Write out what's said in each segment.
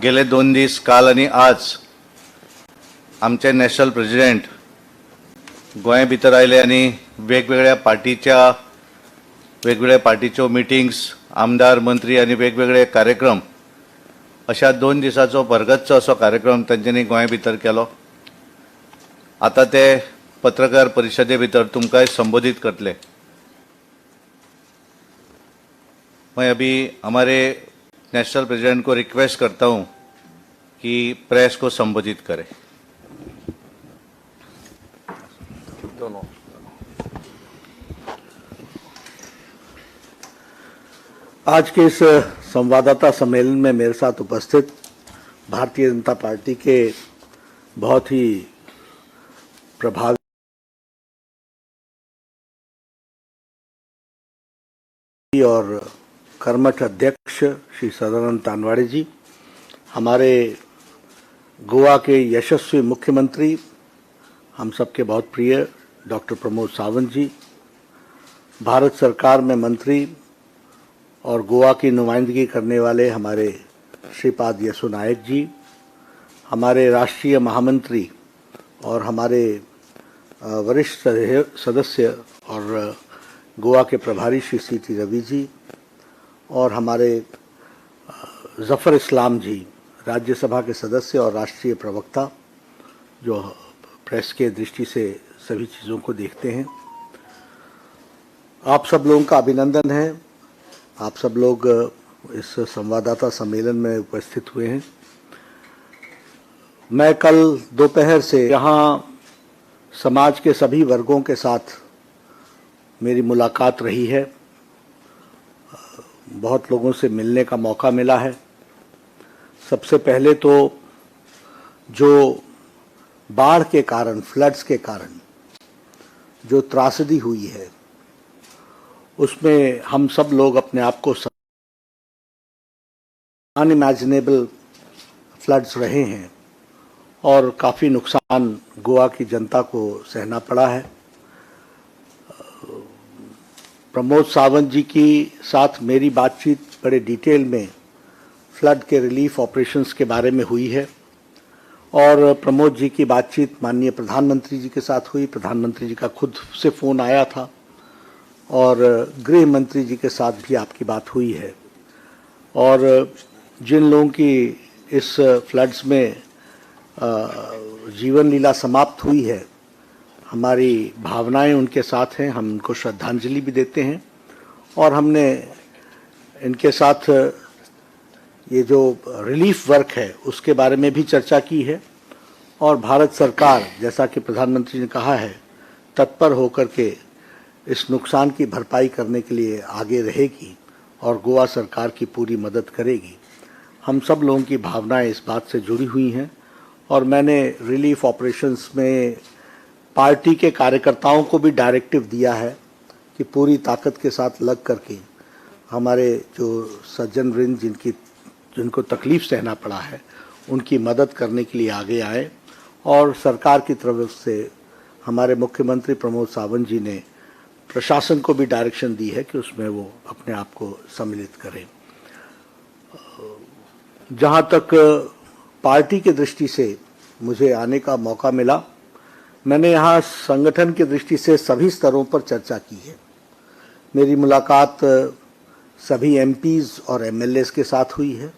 गेले 2 दीस काल आणि आज आमचे नॅशनल प्रेसिडेंट गोंया भितर आयले आणि वेगवेगळ्या पार्टीच्यो मिटिंग्स, आमदार, मंत्री आणि वेगवेगळे कार्यक्रम अशा 2 दिसाचो भरगच्च असो कार्यक्रम तांच्यांनी गोंया भितर केलो। आता ते पत्रकार परिशदे भितर तुमकां संबोधित करतले। मैं अभी हमारे नेशनल प्रेसिडेंट को रिक्वेस्ट करता हूं कि प्रेस को संबोधित करें। दोनों आज के इस संवाददाता सम्मेलन में मेरे साथ उपस्थित भारतीय जनता पार्टी के बहुत ही प्रभावी और कर्मठ अध्यक्ष श्री सदानंद तानवाड़े जी, हमारे गोवा के यशस्वी मुख्यमंत्री, हम सबके बहुत प्रिय डॉक्टर प्रमोद सावंत जी, भारत सरकार में मंत्री और गोवा की नुमाइंदगी करने वाले हमारे श्रीपाद यसो नायक जी, हमारे राष्ट्रीय महामंत्री और हमारे वरिष्ठ सदस्य और गोवा के प्रभारी श्री सी.टी. रवि जी और हमारे जफ़र इस्लाम जी, राज्यसभा के सदस्य और राष्ट्रीय प्रवक्ता, जो प्रेस के दृष्टि से सभी चीज़ों को देखते हैं। आप सब लोगों का अभिनंदन है। आप सब लोग इस संवाददाता सम्मेलन में उपस्थित हुए हैं। मैं कल दोपहर से यहाँ समाज के सभी वर्गों के साथ मेरी मुलाकात रही है। बहुत लोगों से मिलने का मौका मिला है। सबसे पहले तो जो बाढ़ के कारण, फ्लड्स के कारण जो त्रासदी हुई है, उसमें हम सब लोग अपने आप को अनइमेजिनेबल फ्लड्स रहे हैं और काफ़ी नुकसान गोवा की जनता को सहना पड़ा है। प्रमोद सावंत जी की साथ मेरी बातचीत बड़े डिटेल में फ्लड के रिलीफ ऑपरेशंस के बारे में हुई है और प्रमोद जी की बातचीत माननीय प्रधानमंत्री जी के साथ हुई। प्रधानमंत्री जी का खुद से फ़ोन आया था और गृह मंत्री जी के साथ भी आपकी बात हुई है। और जिन लोगों की इस फ्लड्स में जीवन लीला समाप्त हुई है, हमारी भावनाएं उनके साथ हैं। हम उनको श्रद्धांजलि भी देते हैं और हमने इनके साथ ये जो रिलीफ वर्क है उसके बारे में भी चर्चा की है। और भारत सरकार, जैसा कि प्रधानमंत्री ने कहा है, तत्पर होकर के इस नुकसान की भरपाई करने के लिए आगे रहेगी और गोवा सरकार की पूरी मदद करेगी। हम सब लोगों की भावनाएं इस बात से जुड़ी हुई हैं और मैंने रिलीफ ऑपरेशंस में पार्टी के कार्यकर्ताओं को भी डायरेक्टिव दिया है कि पूरी ताकत के साथ लग करके हमारे जो सज्जन वृंद जिनको तकलीफ सहना पड़ा है, उनकी मदद करने के लिए आगे आए। और सरकार की तरफ से हमारे मुख्यमंत्री प्रमोद सावंत जी ने प्रशासन को भी डायरेक्शन दी है कि उसमें वो अपने आप को सम्मिलित करें। जहाँ तक पार्टी की दृष्टि से मुझे आने का मौका मिला, मैंने यहाँ संगठन की दृष्टि से सभी स्तरों पर चर्चा की है। मेरी मुलाकात सभी एमपीज और एमएलएस के साथ हुई है।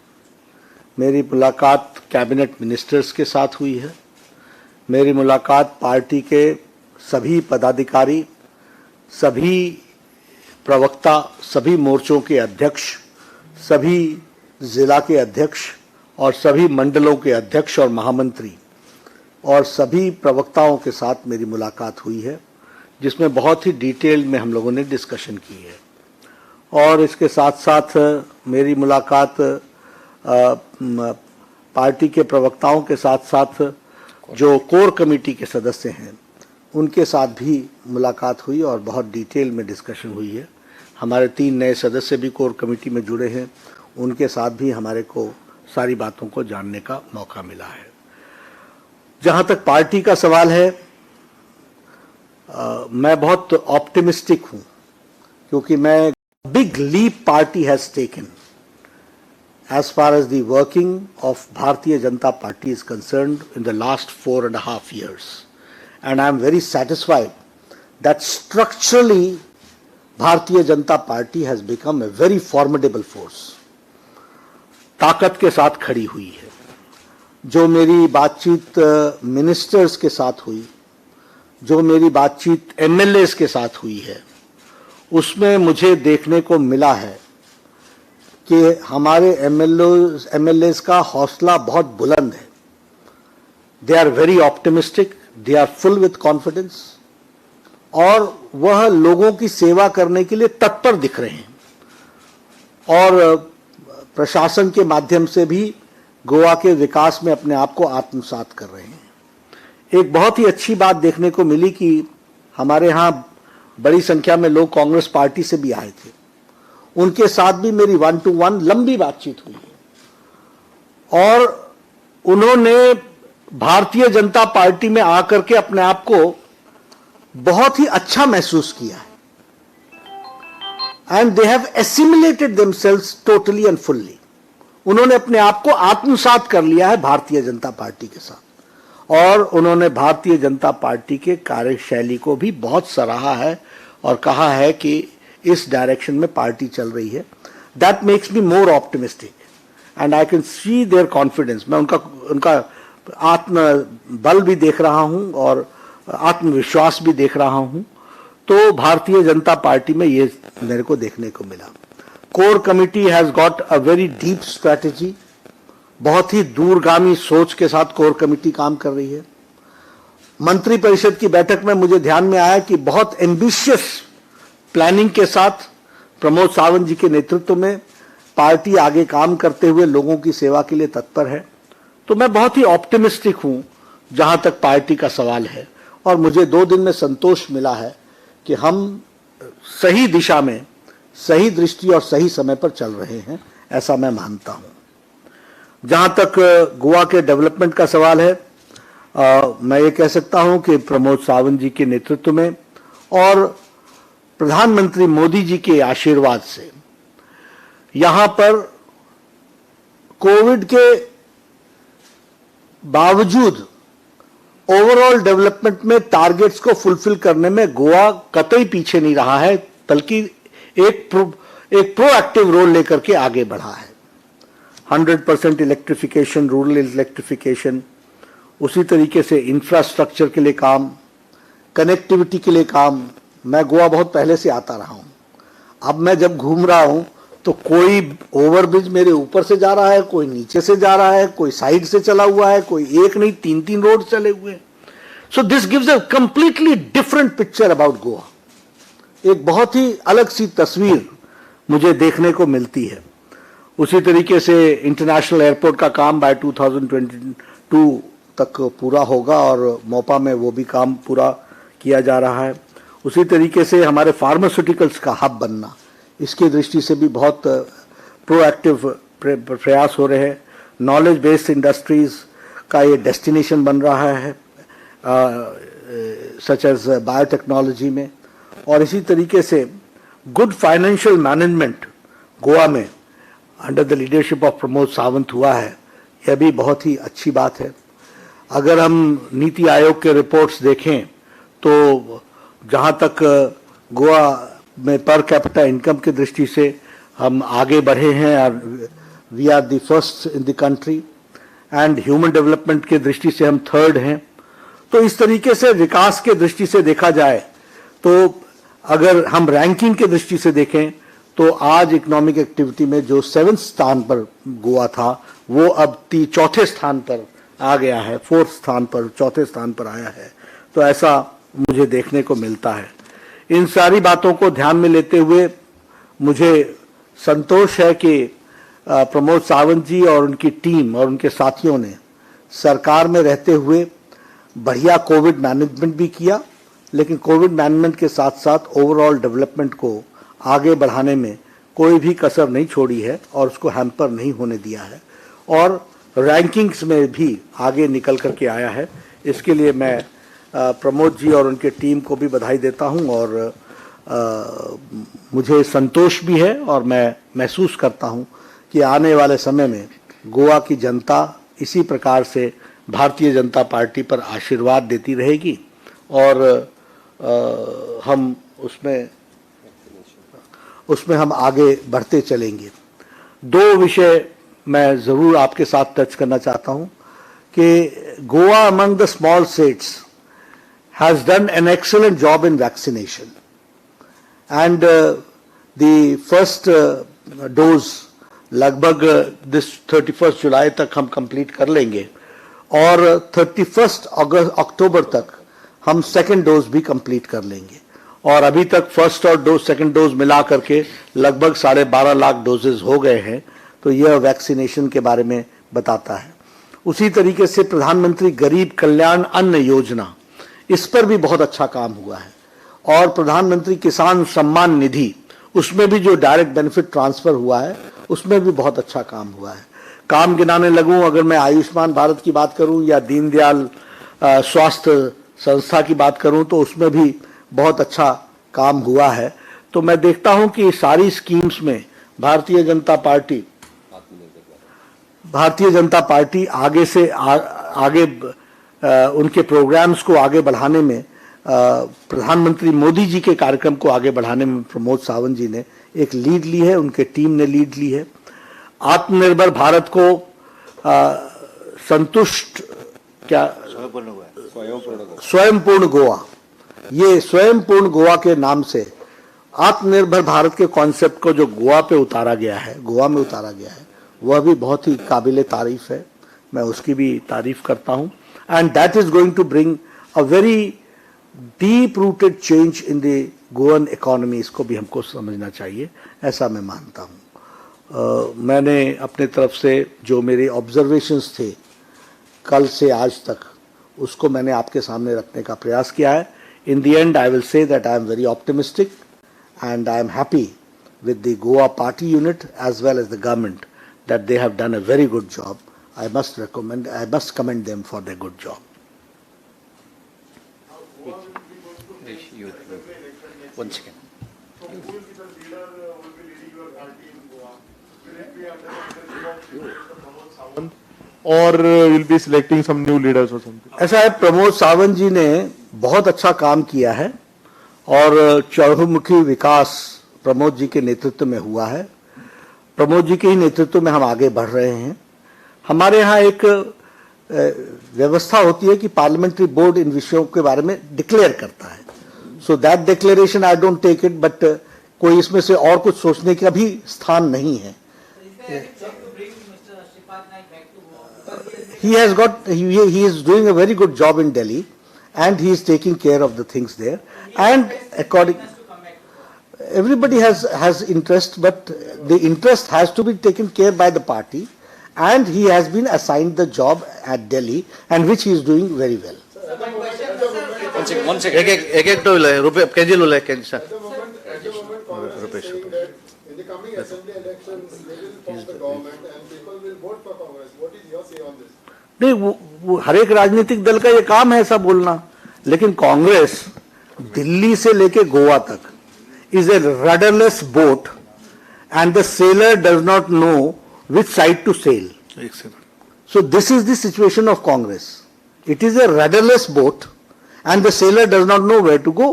मेरी मुलाकात कैबिनेट मिनिस्टर्स के साथ हुई है। मेरी मुलाकात पार्टी के सभी पदाधिकारी, सभी प्रवक्ता, सभी मोर्चों के अध्यक्ष, सभी जिला के अध्यक्ष और सभी मंडलों के अध्यक्ष और महामंत्री और सभी प्रवक्ताओं के साथ मेरी मुलाकात हुई है, जिसमें बहुत ही डिटेल में हम लोगों ने डिस्कशन की है। और इसके साथ साथ मेरी मुलाकात पार्टी के प्रवक्ताओं के साथ साथ जो कोर कमेटी के सदस्य हैं, उनके साथ भी मुलाकात हुई और बहुत डिटेल में डिस्कशन हुई है। हमारे 3 नए सदस्य भी कोर कमेटी में जुड़े हैं, उनके साथ भी हमारे को सारी बातों को जानने का मौका मिला है। जहाँ तक पार्टी का सवाल है, मैं बहुत ऑप्टिमिस्टिक हूँ, क्योंकि मैं big leap party has taken as far as the working of Bharatiya Janata Party is concerned in the last 4.5 years. And I am very satisfied that structurally Bharatiya Janata Party has become a very formidable force. ताकत के साथ खड़ी हुई है. जो मेरी बातचीत ministers के साथ हुई, जो मेरी बातचीत एमएलएस के साथ हुई है, उसमें मुझे देखने को मिला है कि हमारे एमएलएस का हौसला बहुत बुलंद है. They are very optimistic, they are full with confidence और वह लोगों की सेवा करने के लिए तत्पर दिख रहे हैं और प्रशासन के माध्यम से भी गोवा के विकास में अपने आप को आत्मसात कर रहे हैं. एक बहुत ही अच्छी बात देखने को मिली कि हमारे यहाँ बड़ी संख्या में लोग कांग्रेस पार्टी से भी आए थे. उनके साथ भी मेरी 1-to-1 लंबी बातचीत हुई और उन्होंने भारतीय जनता पार्टी में आकर के अपने आप को बहुत ही अच्छा महसूस किया है. And they have assimilated themselves totally and fully. उन्होंने अपने आप को आत्मसात कर लिया है भारतीय जनता पार्टी के साथ और उन्होंने भारतीय जनता पार्टी के कार्यशैली को भी बहुत सराहा है और कहा है कि इस डायरेक्शन में पार्टी चल रही है. That makes me more optimistic and I can see there confidence. मैं उनका आत्मबल भी देख रहा हूं और आत्मविश्वास भी देख रहा हूं. तो भारतीय जनता पार्टी में ये मेरे को देखने को मिला. Core committee has got a very deep strategy. बहुत ही दूरगामी सोच के साथ कोर कमिटी काम कर रही है. मंत्री परिषद की बैठक में मुझे ध्यान में आया कि बहुत एम्बिशियस प्लानिंग के साथ प्रमोद सावंत जी के नेतृत्व में पार्टी आगे काम करते हुए लोगों की सेवा के लिए तत्पर है. तो मैं बहुत ही ऑप्टिमिस्टिक हूं जहां तक पार्टी का सवाल है और मुझे 2 दिन में संतोष मिला है कि हम सही दिशा में, सही दृष्टि और सही समय पर चल रहे हैं, ऐसा मैं मानता हूं. जहां तक गोवा के डेवलपमेंट का सवाल है, मैं ये कह सकता हूं कि प्रमोद सावंत जी के नेतृत्व में और प्रधानमंत्री मोदी जी के आशीर्वाद से यहां पर कोविड के बावजूद ओवरऑल डेवलपमेंट में टारगेट्स को फुलफिल करने में गोवा कतई पीछे नहीं रहा है, बल्कि एक प्रोएक्टिव रोल लेकर के आगे बढ़ा है. 100% इलेक्ट्रिफिकेशन, रूरल इलेक्ट्रिफिकेशन, उसी तरीके से इंफ्रास्ट्रक्चर के लिए काम, कनेक्टिविटी के लिए काम. मैं गोवा बहुत पहले से आता रहा हूं. अब मैं जब घूम रहा हूं तो कोई ओवरब्रिज मेरे ऊपर से जा रहा है, कोई नीचे से जा रहा है, कोई साइड से चला हुआ है, कोई एक नहीं 3-3 रोड चले हुए हैं. So this gives a completely different picture about Goa. एक बहुत ही अलग सी तस्वीर मुझे देखने को मिलती है. उसी तरीके से इंटरनेशनल एयरपोर्ट का काम बाय 2022 तक पूरा होगा और मोपा में वो भी काम पूरा किया जा रहा है. उसी तरीके से हमारे फार्मास्यूटिकल्स का हब बनना, इसकी दृष्टि से भी बहुत प्रोएक्टिव प्रयास हो रहे हैं. नॉलेज बेस्ड इंडस्ट्रीज का ये डेस्टिनेशन बन रहा है सच एज बायोटेक्नोलॉजी में. और इसी तरीके से गुड फाइनेंशियल मैनेजमेंट गोवा में under the leadership of Pramod Sawant हुआ है. यह भी बहुत ही अच्छी बात है. अगर हम नीति आयोग के रिपोर्ट्स देखें तो जहां तक गोवा में पर कैपिटा इनकम की दृष्टि से हम आगे बढ़े हैं और we are the first in the country and human development की दृष्टि से हम 3rd हैं. तो इस तरीके से विकास के दृष्टि से देखा जाए तो अगर हम रैंकिंग के दृष्टि से देखें तो आज इकोनॉमिक एक्टिविटी में जो 7th स्थान पर गोवा था वो अब 4थे स्थान पर आ गया है, 4th स्थान पर, 4थे स्थान पर आया है. तो ऐसा मुझे देखने को मिलता है. इन सारी बातों को ध्यान में लेते हुए मुझे संतोष है कि प्रमोद सावंत जी और उनकी टीम और उनके साथियों ने सरकार में रहते हुए बढ़िया कोविड मैनेजमेंट भी किया, लेकिन कोविड मैनेजमेंट के साथ साथ ओवरऑल डेवलपमेंट को आगे बढ़ाने में कोई भी कसर नहीं छोड़ी है और उसको हैम्पर नहीं होने दिया है और रैंकिंग्स में भी आगे निकल करके आया है. इसके लिए मैं प्रमोद जी और उनके टीम को भी बधाई देता हूं और मुझे संतोष भी है और मैं महसूस करता हूं कि आने वाले समय में गोवा की जनता इसी प्रकार से भारतीय जनता पार्टी पर आशीर्वाद देती रहेगी और हम उसमें हम आगे बढ़ते चलेंगे। दो विषय मैं ज़रूर आपके साथ टच करना चाहता हूं कि Goa among the small states has done an excellent job in vaccination, and the first dose लगभग this 31st जुलाई तक हम कंप्लीट कर लेंगे और 31st अक्टूबर तक हम सेकेंड डोज भी कंप्लीट कर लेंगे और अभी तक फर्स्ट और सेकेंड डोज मिला करके लगभग 12.5 लाख डोजेज हो गए हैं। तो यह वैक्सीनेशन के बारे में बताता है। उसी तरीके से प्रधानमंत्री गरीब कल्याण अन्न योजना, इस पर भी बहुत अच्छा काम हुआ है और प्रधानमंत्री किसान सम्मान निधि, उसमें भी जो डायरेक्ट बेनिफिट ट्रांसफर हुआ है उसमें भी बहुत अच्छा काम हुआ है। काम गिनाने लगूं, अगर मैं आयुष्मान भारत की बात करूं या दीनदयाल स्वास्थ्य संस्था की बात करूं तो उसमें भी बहुत अच्छा काम हुआ है। तो मैं देखता हूं कि सारी स्कीम्स में भारतीय जनता पार्टी आगे से आगे उनके प्रोग्राम्स को आगे बढ़ाने में, प्रधानमंत्री मोदी जी के कार्यक्रम को आगे बढ़ाने में प्रमोद सावंत जी ने एक लीड ली है, उनके टीम ने लीड ली है। आत्मनिर्भर भारत को संतुष्ट क्या स्वयंपूर्ण गोवा, ये स्वयंपूर्ण गोवा के नाम से आत्मनिर्भर भारत के कॉन्सेप्ट को जो गोवा में उतारा गया है, वह भी बहुत ही काबिले तारीफ है। मैं उसकी भी तारीफ करता हूं। And that is going to bring a very deep rooted change in the Goan economy. इसको भी हमको समझना चाहिए, ऐसा मैं मानता हूं। मैंने अपने तरफ से जो मेरे ऑब्जर्वेशंस थे कल से आज तक, उसको मैंने आपके सामने रखने का प्रयास किया है। In the and I will say that I am very optimistic and I am happy with the Goa party unit as well as the government that they have done a very good job. I must commend them for their good job. One second. Or will be selecting some new leaders or something? ऐसा है, प्रमोद सावंत जी ने बहुत अच्छा काम किया है और चहुमुखी विकास प्रमोद जी के नेतृत्व में हुआ है। प्रमोद जी के ही नेतृत्व में हम आगे बढ़ रहे हैं। हमारे यहाँ एक व्यवस्था होती है कि पार्लियामेंट्री बोर्ड इन विषयों के बारे में डिक्लेयर करता है। So that declaration I don't take it, but कोई इसमें से और कुछ सोचने का भी स्थान नहीं है। he is doing a very good job in Delhi and he is taking care of the things there, and according everybody has interest, but the interest has to be taken care by the party, and he has been assigned the job at Delhi, and which he is doing very well. One second. एक तो रुपए KG लो ले KG sir. Rupesh. In the coming assembly elections, they will form the government and people will vote for Congress. What is your say on this? नहीं, वो हर एक राजनीतिक दल का ये काम है ऐसा बोलना, लेकिन कांग्रेस दिल्ली से लेके गोवा तक is a rudderless boat and the sailor does not know which side to sail. So this is the situation of Congress. It is a rudderless boat and the sailor does not know where to go.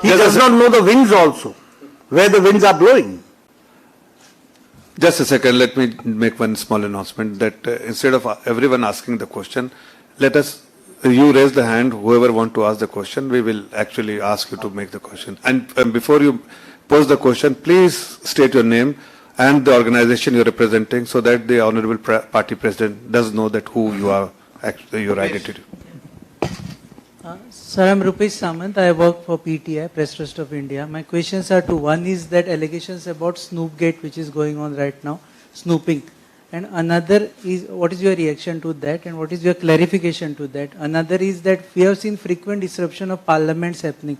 He does not know the winds also, where the winds are blowing. Just a second, let me make one small announcement that instead of everyone asking the question, let us, you raise the hand, whoever want to ask the question, we will actually ask you to make the question. And before you pose the question, please state your name and the organization you're representing so that the Honorable Party President does know that who you are, your identity. Sir, I'm Rupesh Samant. I work for PTI, Press Trust of India. My questions are two. One is that allegations about Snoopgate, which is going on right now, snooping. And another is, what is your reaction to that and what is your clarification to that? Another is that we have seen frequent disruption of parliaments happening.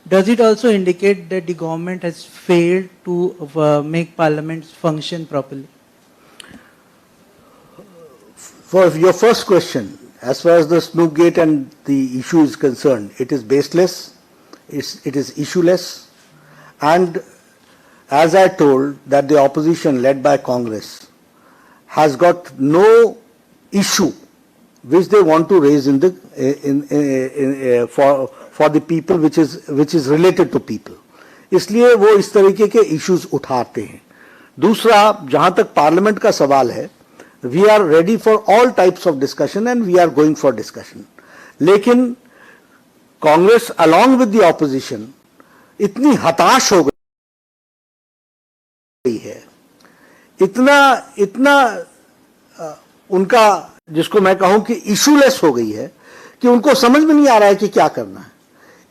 Does it also indicate that the government has failed to make parliaments function properly? For your first question, as far as the Snoopgate and the issue is concerned, it is baseless, it is issueless, and as I told, that the opposition led by Congress has got no issue which they want to raise in the for the people which is related to people. इसलिए वो इस तरीके के issues उठाते हैं. दूसरा, जहां तक पार्लियामेंट का सवाल है, we are ready for all types of discussion and we are going for discussion. लेकिन Congress along with the opposition इतनी हताश हो गई है, इतना उनका, जिसको मैं कहूं कि इशूलेस हो गई है, कि उनको समझ में नहीं आ रहा है कि क्या करना है.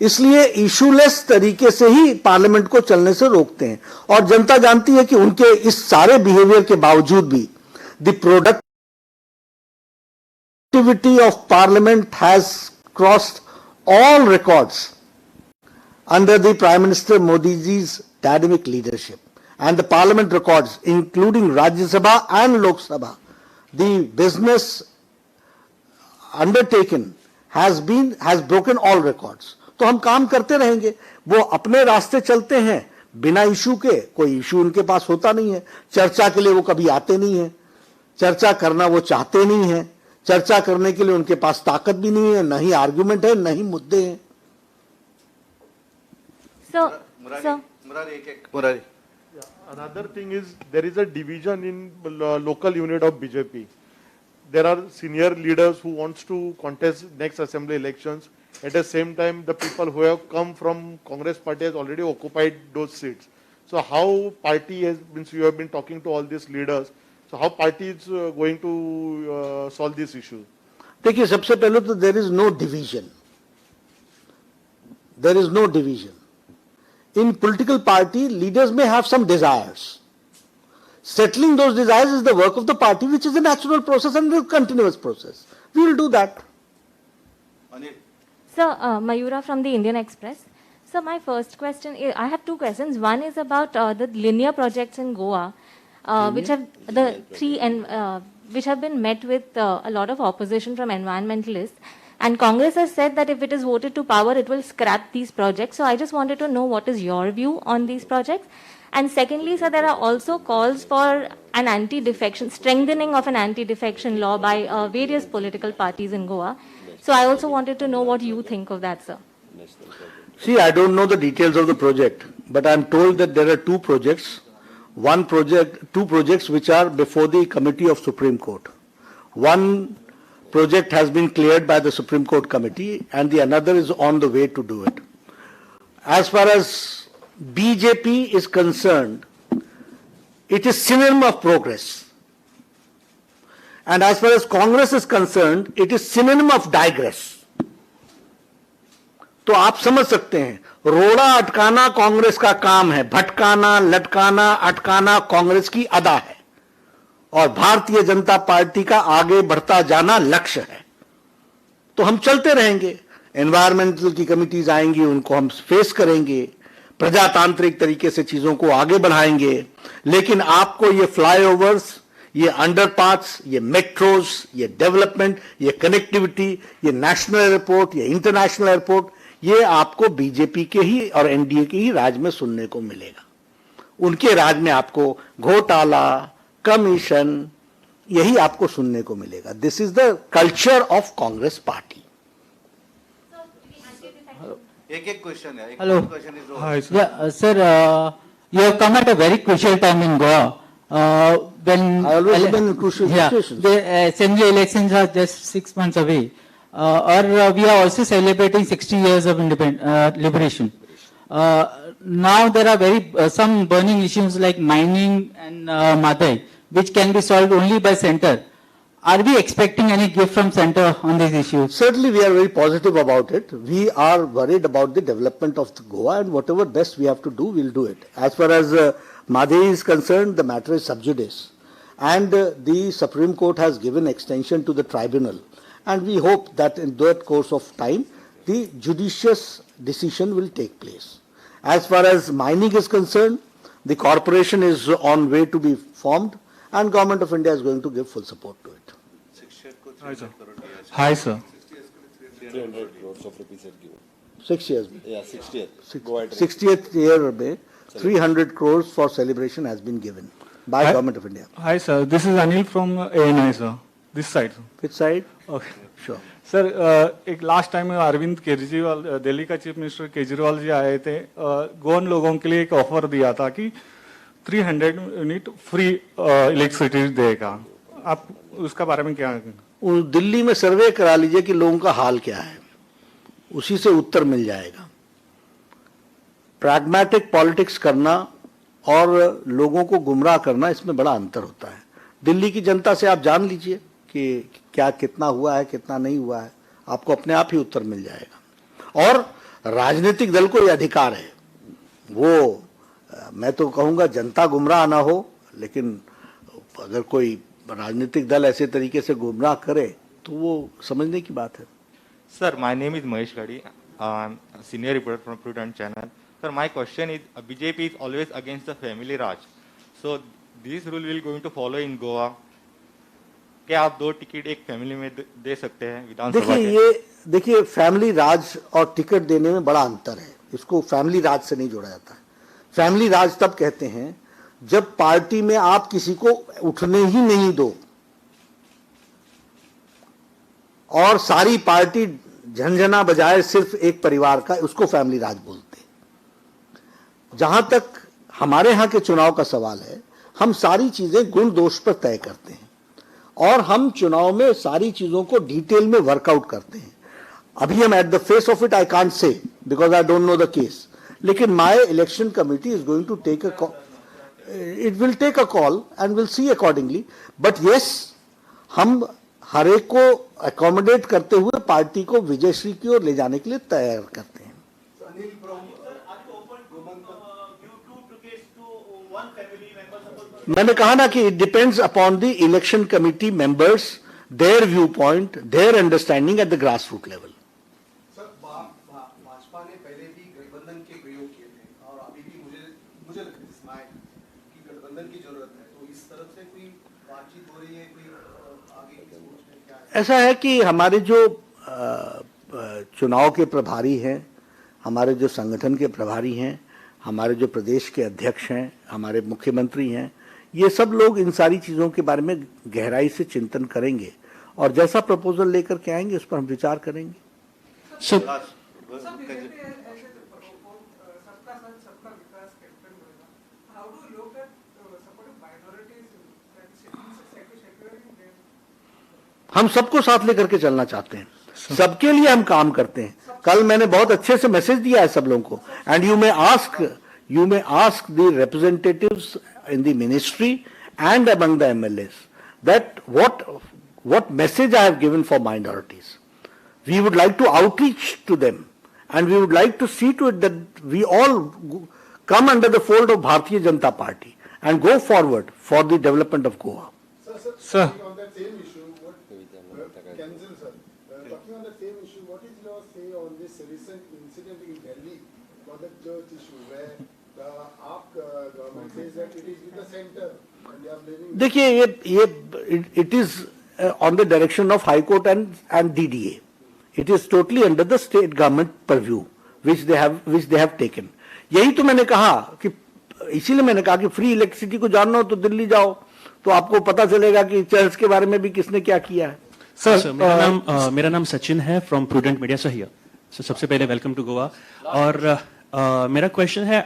इसलिए इशूलेस तरीके से ही पार्लियामेंट को चलने से रोकते हैं. और जनता जानती है कि उनके इस सारे बिहेवियर के बावजूद भी the productivity of parliament has crossed all records under the Prime Minister Modi's dynamic leadership, and the Parliament records, including Rajya Sabha and Lok Sabha, the business undertaken has broken all records. तो हम काम करते रहेंगे. वो अपने रास्ते चलते हैं बिना इशू के. कोई इशू उनके पास होता नहीं है. चर्चा के लिए वो कभी आते नहीं है. चर्चा करना वो चाहते नहीं है. चर्चा करने के लिए उनके पास ताकत भी नहीं है, न ही आर्गुमेंट है, न ही मुद्दे हैं. Murari. Another thing is there is a division in local unit of BJP. There are senior leaders who wants to contest next assembly elections. At the same time, the people who have come from Congress party has already occupied those seats. So how party has been, you have been talking to all these leaders, so how party is going to solve this issue? देखिए, सबसे पहले तो there is no division. There is no division. In political party, leaders may have some desires. Settling those desires is the work of the party, which is a natural process and a continuous process. We will do that. Sir, Mayura from the Indian Express. So my first question is, I have two questions. One is about the linear projects in Goa, which have which have been met with a lot of opposition from environmentalists. And Congress has said that if it is voted to power, it will scrap these projects. So I just wanted to know what is your view on these projects. And secondly, sir, there are also calls for an anti-defection, strengthening of an anti-defection law by various political parties in Goa. So I also wanted to know what you think of that, sir. See, I don't know the details of the project, but I'm told that there are two projects which are before the Committee of Supreme Court. One project has been cleared by the Supreme Court committee and the another is on the way to do it. As far as BJP is concerned, it is synonym of progress. And as far as Congress is concerned, it is synonym of digress. तो आप समझ सकते हैं, रोड़ा अटकाना कांग्रेस का काम है, भटकाना, लटकाना, अटकाना कांग्रेस की अदा है, और भारतीय जनता पार्टी का आगे बढ़ता जाना लक्ष्य है. तो हम चलते रहेंगे. एनवायरमेंटल की कमिटीज आएंगी, उनको हम फेस करेंगे, प्रजातांत्रिक तरीके से चीजों को आगे बढ़ाएंगे. लेकिन आपको ये फ्लाईओवर्स, ये अंडरपाथ्स, ये मेट्रोज, ये डेवलपमेंट, ये कनेक्टिविटी, ये नेशनल एयरपोर्ट, ये इंटरनेशनल एयरपोर्ट, ये आपको बीजेपी के ही और एनडीए के ही राज में सुनने को मिलेगा. उनके राज में आपको घोटाला, कमीशन, यही आपको सुनने को मिलेगा. This is the culture of Congress party. एक क्वेश्चन है. Hello. Question is Hi, sir. Yeah, sir, you have come at a very crucial time in Goa. When I always been in crucial situations. The assembly elections are just 6 months away. We are also celebrating 60 years of liberation. Now there are some burning issues like mining and Madai, which can be solved only by center. Are we expecting any gift from center on these issues? Certainly, we are very positive about it. We are worried about the development of the Goa, and whatever best we have to do, we'll do it. As far as Madhai is concerned, the matter is sub judice, and the Supreme Court has given extension to the tribunal, and we hope that in that course of time, the judicious decision will take place. As far as mining is concerned, the corporation is on way to be formed, and Government of India is going to give full support to it. Hi, sir. Hi, sir. 6 years में. Yeah, 60th. 60th year में 300 crores for celebration has been given by Government of India. Hi, sir. This is Anil from ANI, sir. This side. Which side? Okay. Sure. Sir एक last time Arvind Kejriwal, Delhi का chief minister Kejriwal ji आए थे, गोवन लोगों के लिए एक offer दिया था कि 300 यूनिट फ्री इलेक्ट्रिसिटी देगा. आप उसका बारे में क्या? दिल्ली में सर्वे करा लीजिए कि लोगों का हाल क्या है, उसी से उत्तर मिल जाएगा. प्रैग्मेटिक पॉलिटिक्स करना और लोगों को गुमराह करना, इसमें बड़ा अंतर होता है. दिल्ली की जनता से आप जान लीजिए कि क्या कितना हुआ है, कितना नहीं हुआ है, आपको अपने आप ही उत्तर मिल जाएगा. और राजनीतिक दल को यह अधिकार है, वो मैं तो कहूंगा जनता गुमराह ना हो, लेकिन अगर कोई राजनीतिक दल ऐसे तरीके से गुमराह करे तो वो समझने की बात है. Sir, my name is Mahesh Gadi. I'm a senior reporter from Prudent Channel. Sir, my question is, BJP is always against the family Raj. So, this rule will going to follow in Goa. क्या आप 2 ticket एक family में दे सकते हैं विधानसभा के? देखिए family राज और ticket देने में बड़ा अंतर है. इसको फैमिली राज से नहीं जोड़ा जाता है. फैमिली राज तब कहते हैं जब पार्टी में आप किसी को उठने ही नहीं दो और सारी पार्टी झंझना बजाए सिर्फ एक परिवार का, उसको फैमिली राज बोलते हैं. जहां तक हमारे यहां के चुनाव का सवाल है, हम सारी चीजें गुण दोष पर तय करते हैं और हम चुनाव में सारी चीजों को डिटेल में वर्कआउट करते हैं. अभी हम at the face of it I can't say because I don't know the case, लेकिन my election committee is going to take it will take a call and we'll see accordingly. But yes, हम हर एक को accommodate करते हुए party को विजयश्री की ओर ले जाने के लिए तैयार करते हैं. मैंने कहा ना कि it depends upon the election committee members, their view point, their understanding at the grass root level. Sir, Bhajpa ने पहले भी गठबंधन के प्रयोग किए थे और अभी भी मुझे लगता है कि गठबंधन की जरूरत है. तो इस तरफ से कोई बातचीत हो रही है, कोई आगे की सोच है क्या है? ऐसा है कि हमारे जो चुनाव के प्रभारी हैं, हमारे जो संगठन के प्रभारी हैं, हमारे जो प्रदेश के अध्यक्ष हैं, हमारे मुख्यमंत्री हैं, ये सब लोग इन सारी चीज़ों के बारे में गहराई से चिंतन करेंगे और जैसा प्रपोजल लेकर के आएंगे उस पर हम विचार करेंगे. हम सबको साथ लेकर के चलना चाहते हैं, सबके लिए हम काम करते हैं. कल मैंने बहुत अच्छे से मैसेज दिया है सब लोगों को. And you may ask the representatives in the ministry and among the MLAs that what message I have given for minorities. We would like to outreach to them and we would like to see to it that we all come under the fold of Bharatiya Janata Party and go forward for the development of Goa. Sir. Talking on that same issue, Kenzil sir, talking on that same issue, what is your say on this recent incident in Delhi for the church issue where the AAP government says that it is with the center and they are blaming. देखिए it is on the direction of High Court and DDA. It is totally under the state government purview which they have taken. यही तो मैंने कहा कि इसीलिए मैंने कहा कि फ्री इलेक्ट्रिसिटी को जानना हो तो दिल्ली जाओ तो आपको पता चलेगा कि चर्च के बारे में भी किसने क्या किया है. सर मेरा नाम सचिन है फ्रॉम प्रूडेंट मीडिया सहिया. सर सबसे पहले वेलकम टू गोवा. और मेरा क्वेश्चन है,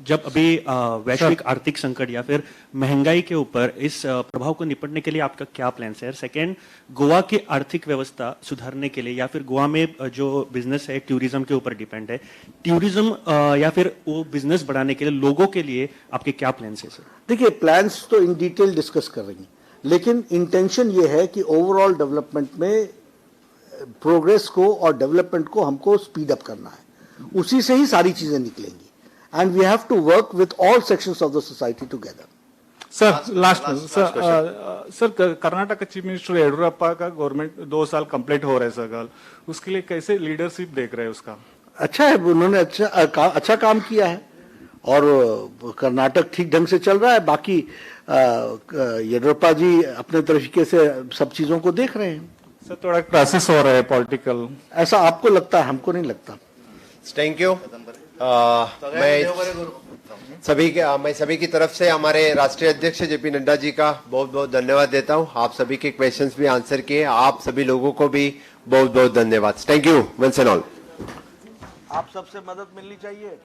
जब अभी वैश्विक आर्थिक संकट या फिर महंगाई के ऊपर इस प्रभाव को निपटने के लिए आपका क्या प्लान है? सेकंड, गोवा की आर्थिक व्यवस्था सुधारने के लिए या फिर गोवा में जो बिजनेस है टूरिज्म के ऊपर डिपेंड है, टूरिज्म या फिर वो बिजनेस बढ़ाने के लिए लोगों के लिए आपके क्या प्लान है सर? देखिए प्लान्स तो इन डिटेल डिस्कस कर रही हैं, लेकिन इंटेंशन ये है कि ओवरऑल डेवलपमेंट में प्रोग्रेस को और डेवलपमेंट को हमको स्पीड अप करना है. उसी से ही सारी चीजें निकलेंगी and we have to work with all sections of the society together. Sir last sir Karnataka का चीफ मिनिस्टर येडियुरप्पा का गवर्नमेंट 2 साल कंप्लीट हो रहे सर कल, उसके लिए कैसे लीडरशिप देख रहे हैं उसका? अच्छा है, उन्होंने अच्छा काम किया है और कर्नाटक ठीक ढंग से चल रहा है. बाकी येडियुरप्पा जी अपने तरीके से सब चीजों को देख रहे हैं. सर थोड़ा क्राइसिस हो रहा है पॉलिटिकल, ऐसा आपको लगता है, हमको नहीं लगता. Thank you. मैं सभी की तरफ से हमारे राष्ट्रीय अध्यक्ष जेपी नड्डा जी का बहुत बहुत धन्यवाद देता हूं। आप सभी के क्वेश्चंस भी आंसर किए, आप सभी लोगों को भी बहुत बहुत धन्यवाद। Thank you once and all. आप सबसे मदद मिलनी चाहिए।